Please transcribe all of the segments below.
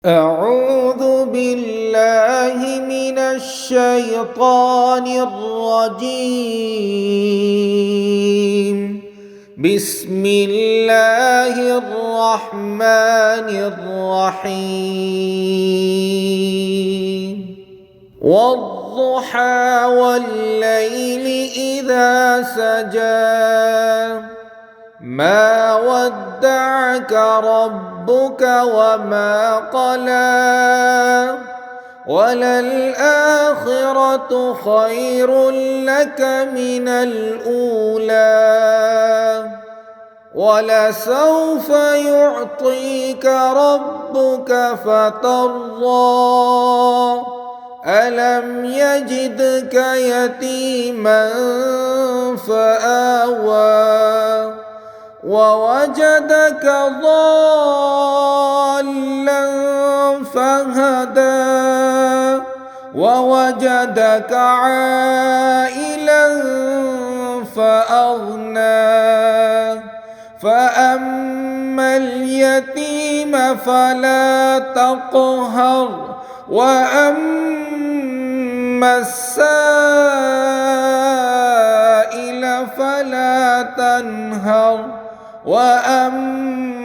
أعوذ بالله من الشيطان الرجيم. بسم الله الرحمن الرحيم. والضحى والليل إذا سجى ما ودعك ربك وما قلى وللآخرة خير لك من الأولى ولسوف يعطيك ربك فترضى ألم يجدك يتيما فآوى ووجدك ضالا فهدى ووجدك عائلا فأغنى فأما اليتيم فلا تقهر وأما السائل فلا تنهر وأما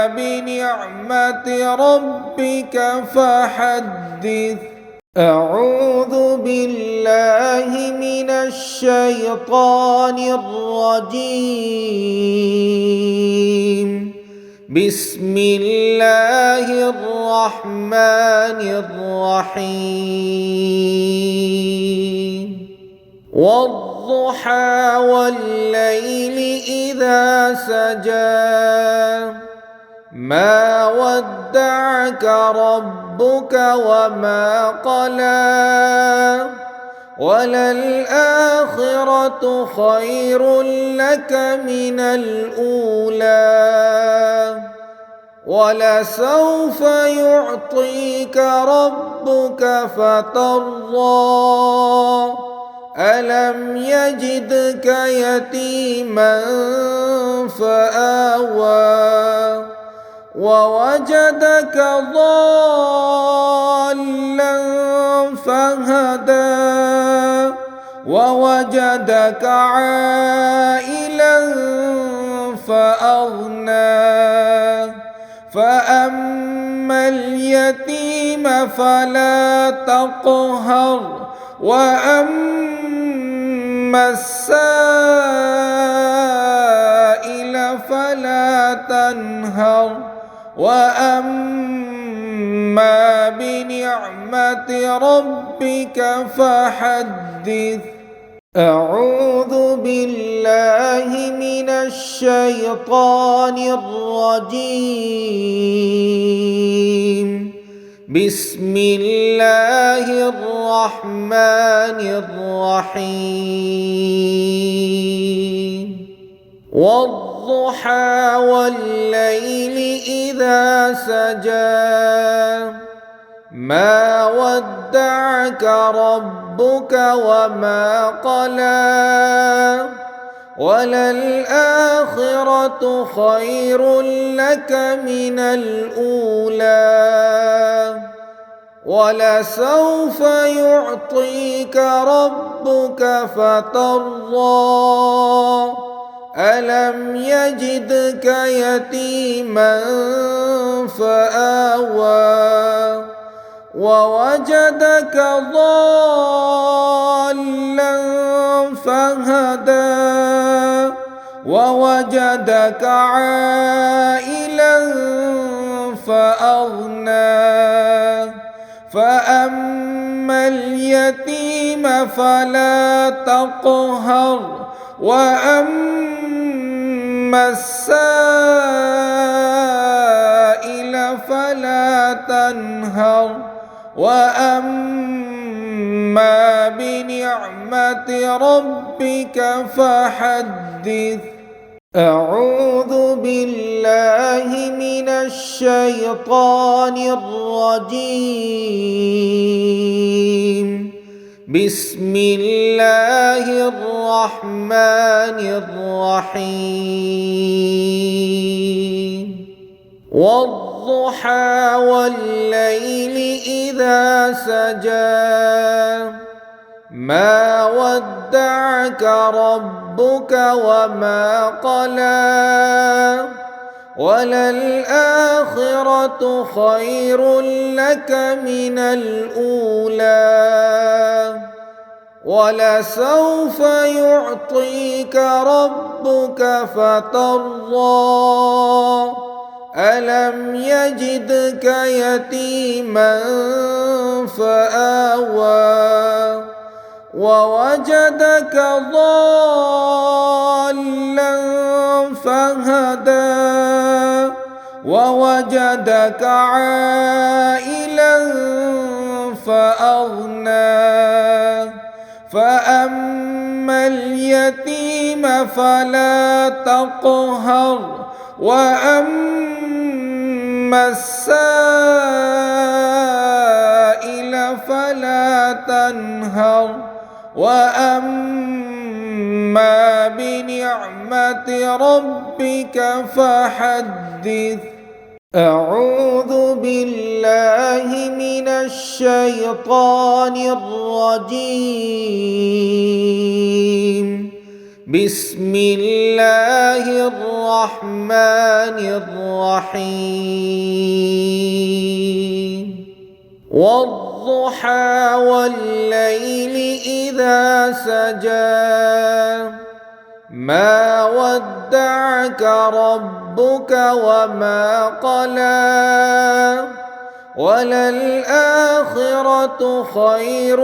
بنعمة ربك فحدث. أعوذ بالله من الشيطان الرجيم. بسم الله الرحمن الرحيم. والضحى والليل إذا سجى ما ودعك ربك وما قلى وللآخرة خير لك من الأولى ولسوف يعطيك ربك فترضى ألم يجدك يتيما فآوى ووجدك ضالا فهدى ووجدك عائلا فأغنى فأما اليتيم فلا تقهر وأما السائل فلا تنهر وأما بنعمة ربك فحدث. أعوذ بالله من الشيطان الرجيم. بسم الله الرحمن الرحيم. والضحى والليل إذا سجى ما ودعك ربك وما قلى وللآخرة خير لك من الأولى ولسوف يعطيك ربك فترضى ألم يجدك يتيما فآوى ووجدك ضالا فهدى ووجدك عائلا فأغنى فأما اليتيم فلا تقهر وأما السائل فلا تنهر وأما بنعمة ربك فحدث. أعوذ بالله من الشيطان الرجيم. بسم الله الرحمن الرحيم. والضحى والليل إذا سجى ما ودعك ربك وما قلى وللآخرة خير لك من الأولى ولسوف يعطيك ربك فترضى ألم يجدك يتيما فآوى ووجدك ضالا فهدى ووجدك عائلا فأغنى فأما اليتيم فلا تقهر وأما السائل فلا تنهر وأما بنعمة ربك فحدث. أعوذ بالله من الشيطان الرجيم. بسم الله الرحمن الرحيم. والضحى والليل إذا سجى ما ودعك ربك وما قلى وللآخرة خير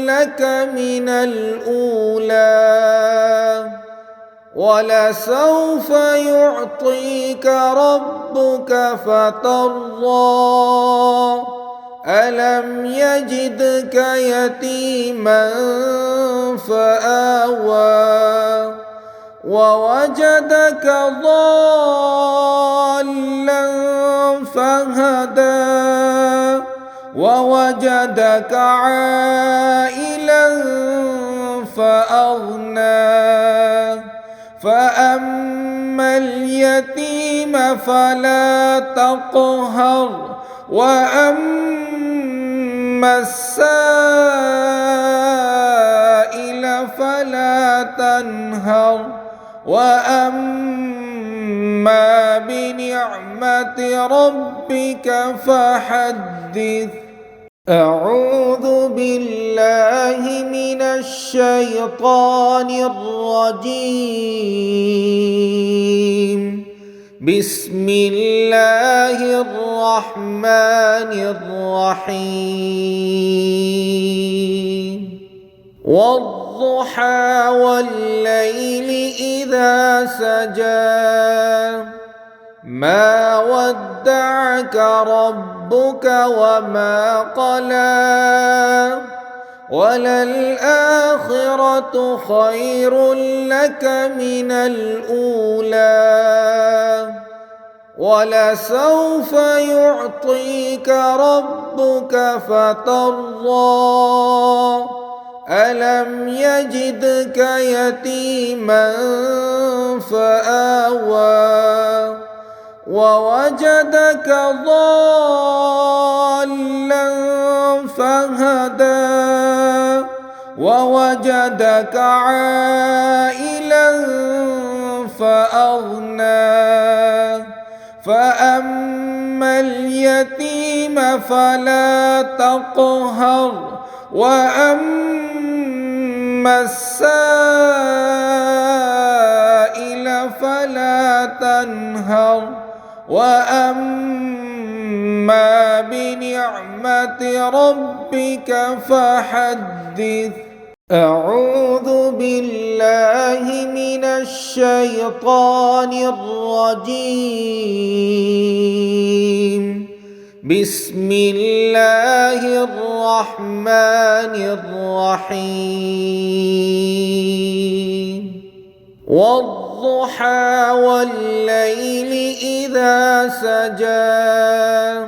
لك من الأولى ولسوف يعطيك ربك فترضى ألم يجدك يتيما فآوى ووجدك ضالا فهدى ووجدك عائلا فأغنى فأما اليتيم فلا تقهر وأما السائل فلا تنهر وأما بنعمة ربك فحدث. أعوذ بالله من الشيطان الرجيم. بسم الله الرحمن الرحيم. والضحى والليل إذا سجى ما ودعك ربك وما قلى وللآخرة خير لك من الأولى ولسوف يعطيك ربك فترضى ألم يجدك يتيما فآوى ووجدك ضالا فهدى ووجدك عائلا فأغنى فأما اليتيم فلا تقهر وأما السائل فلا تنهر وأما بنعمة ربك فحدث. أعوذ بالله من الشيطان الرجيم. بسم الله الرحمن الرحيم. والضحى والليل إذا سجى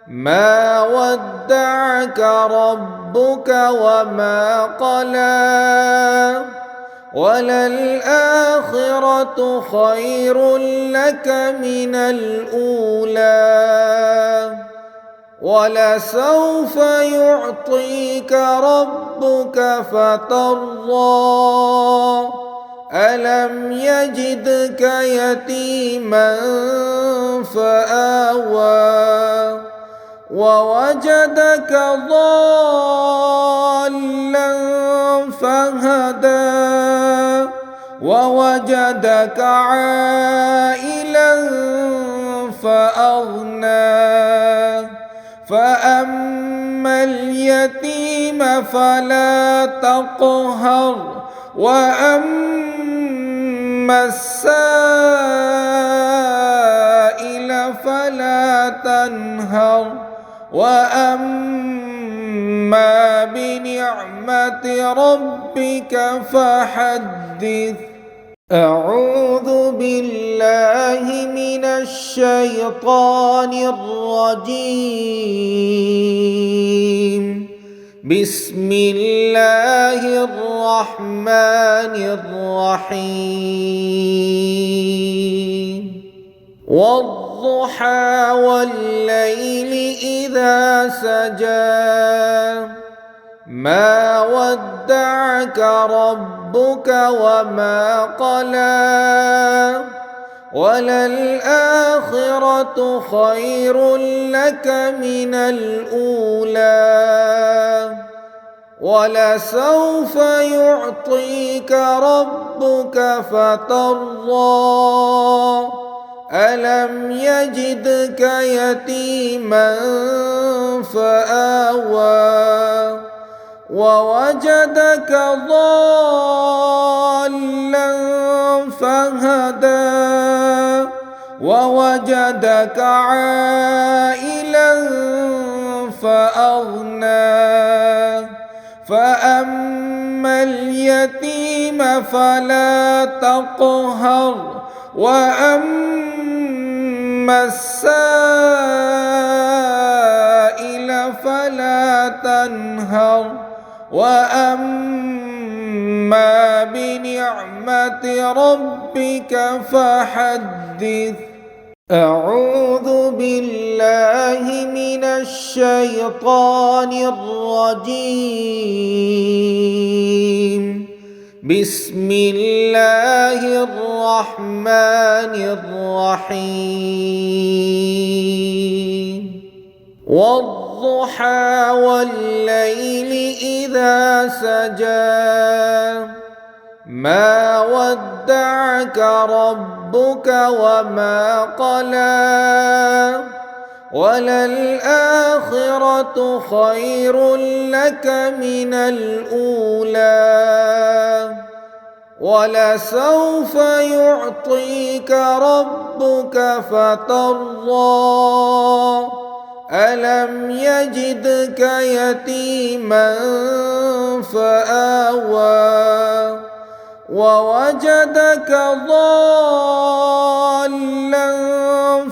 ما ودعك ربك وما قلى وللآخرة خير لك من الأولى ولسوف يعطيك ربك فترضى ألم يجدك يتيما فآوى ووجدك ضالا فهدى ووجدك عائلا فأغنى فأما اليتيم فلا تقهر وأما السائل فلا تنهر وأما بنعمة ربك فحدث. أعوذ بالله من الشيطان الرجيم. بسم الله الرحمن الرحيم. والضحى والليل إذا سجى ما ودعك ربك وما قلى وللآخرة خير لك من الأولى ولسوف يعطيك ربك فترضى ألم يجدك يتيما فآوى ووجدك ضالا فهدى ووجدك عائلا فأغنى فأما اليتيم فلا تقهر وأما السائل فلا تنهر وأما بنعمة ربك فحدث. أعوذ بالله من الشيطان الرجيم. بسم الله الرحمن الرحيم. والضحى والليل إذا سجى ما ودعك ربك وما قلى وللآخرة خير لك من الأولى ولسوف يعطيك ربك فترضى ألم يجدك يتيما فآوى ووجدك ضالا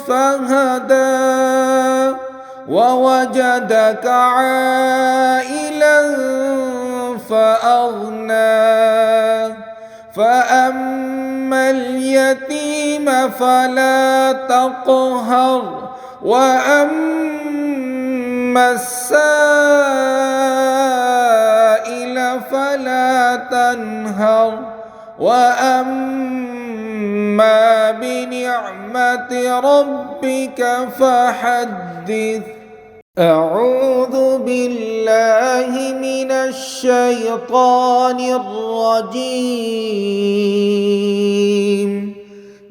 فهدى ووجدك عائلا فأغنى فأما اليتيم فلا تقهر وأما السائل فلا تنهر وأما بنعمة ربك فحدث. أعوذ بالله من الشيطان الرجيم.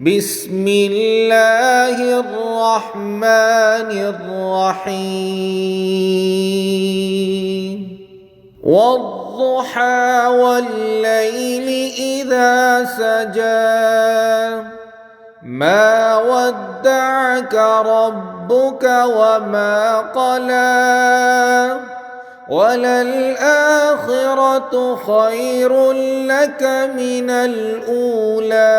بسم الله الرحمن الرحيم. والضحى والليل إذا سجى ما ودعك ربك وما قلى وللآخرة خير لك من الأولى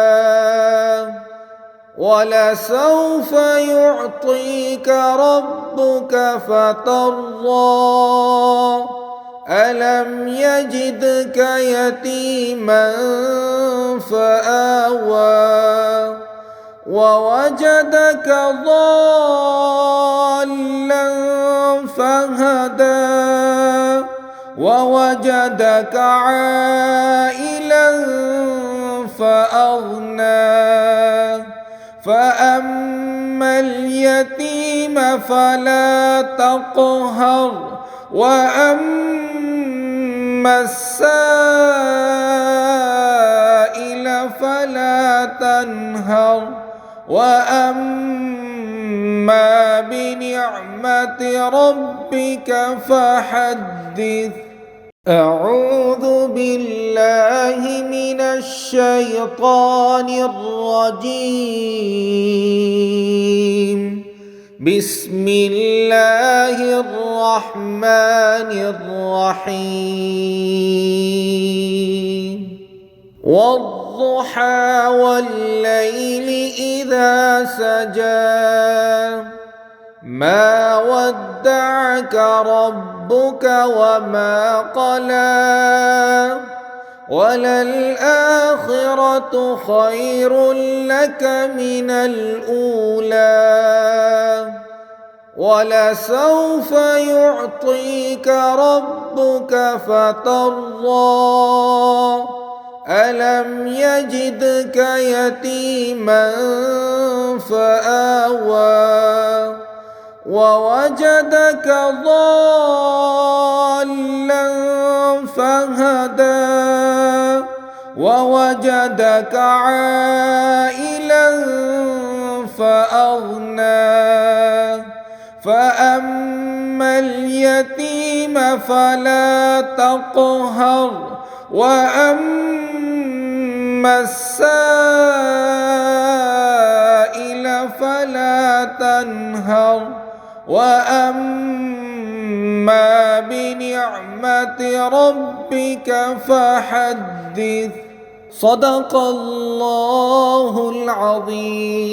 ولسوف يعطيك ربك فترضى ألم يجدك يتيما فآوى ووجدك ضالا فهدى ووجدك عائلا فأغنى فأما اليتيم فلا تقهر وأما السائل فلا تنهر وأما بنعمة ربك فحدث. أعوذ بالله من الشيطان الرجيم. بسم الله الرحمن الرحيم. والضحى والليل إذا سجى ما ودعك ربك وما قلى وللآخرة خير لك من الأولى ولسوف يعطيك ربك فترضى ألم يجدك يتيما فآوى ووجدك ضالا فهدى ووجدك عائلا فأغنى فأما اليتيم فلا تقهر وأما السائل فلا تنهر وأما بنعمة ربك فحدث. صدق الله العظيم.